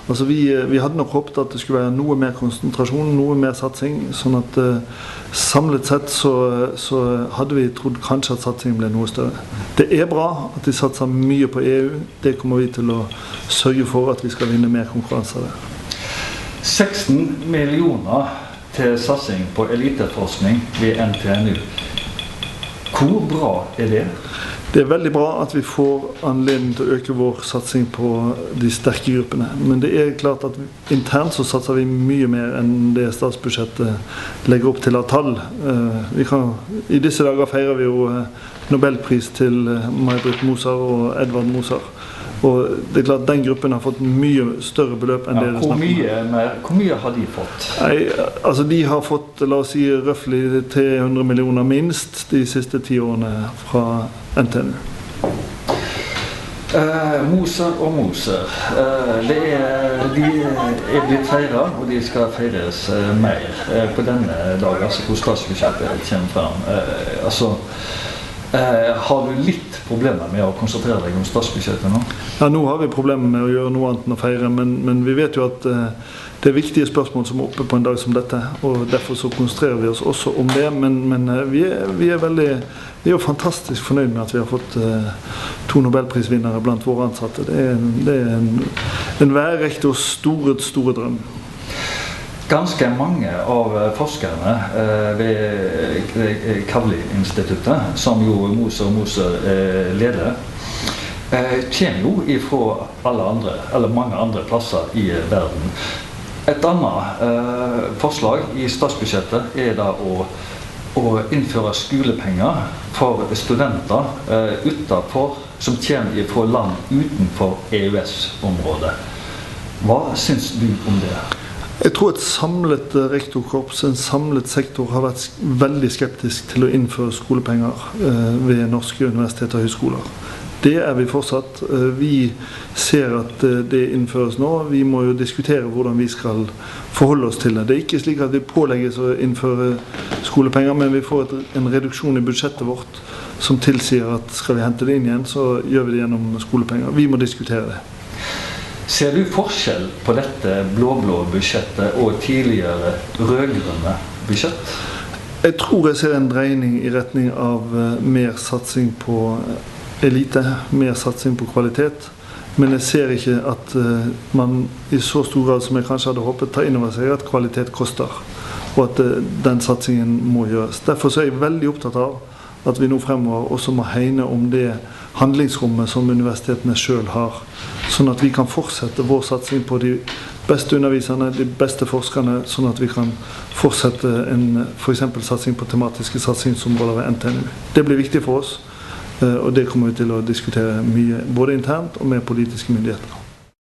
Altså vi hadde nok håpet at det skulle være noe mer konsentrasjon, noe mer satsing, sånn at samlet sett så hadde vi trodd kanskje at satsingen ble noe større. Det bra at de satser mye på EU, det kommer vi til å sørge for at vi skal vinne mer konkurranser der. 16 millioner til satsing på eliteforskning ved NTNU. Hvor bra det? Det veldig bra at vi får anledning til å øke vår satsing på de sterke gruppene. Men det klart at internt så satser vi mye mer enn det statsbudsjettet legger opp til av tall. I disse dager feirer vi jo Nobelpris til May-Britt Moser og Edvard Moser. Og det klart at den gruppen har fått mye større beløp enn det det snakker om. Hvor mye har de fått? Altså de har fått, la oss si, røftlig 300 millioner minst de siste 10 årene fra NTNU. Moser og Moser. De blitt feiret, og de skal feires mer på denne dagen, altså hvor statsbudsjettet kommer frem. Har du litt problemer med å konsentrere deg om statsbudsjettet nå? Ja, nå har vi problemer med å gjøre noe annet enn å feire, men vi vet jo at det viktige spørsmål som oppe på en dag som dette, og derfor så konsentrerer vi oss også om det, men vi er jo fantastisk fornøyd med at vi har fått 2 Nobelprisvinnere blant våre ansatte. Det en værrektors store drøm. Ganske mange av forskerne ved Kavli-instituttet, som jo Moser og Moser leder, kommer jo fra mange andre plasser i verden. Et annet forslag i statsbudsjettet da å innføre skolepenger for studenter som kommer fra land utenfor EØS-området. Hva synes du om det? Jeg tror et samlet rektorkorps, en samlet sektor har vært veldig skeptisk til å innføre skolepenger ved norske universiteter og høyskoler. Det vi fortsatt. Vi ser at det innføres nå. Vi må jo diskutere hvordan vi skal forholde oss til det. Det ikke slik at vi pålegges å innføre skolepenger, men vi får en reduksjon i budsjettet vårt som tilsier at skal vi hente det inn igjen, så gjør vi det gjennom skolepenger. Vi må diskutere det. Ser du forskjell på dette blå-blå budsjettet og tidligere rødgrønne budsjett? Jeg tror jeg ser en dreining i retning av mer satsing på elite, mer satsing på kvalitet. Men jeg ser ikke at man i så stor grad som jeg kanskje hadde håpet tar inn over seg at kvalitet koster, og at den satsingen må gjøres. Derfor så er jeg veldig opptatt av at vi nå fremover også må hegne om det handlingsrommet som universitetene selv har, sånn at vi kan fortsette vår satsing på de beste underviserne, de beste forskerne, sånn at vi kan fortsette for eksempel satsing på tematiske satsingsområder ved NTNU. Det blir viktig for oss, og det kommer vi til å diskutere mye, både internt og med politiske myndigheter.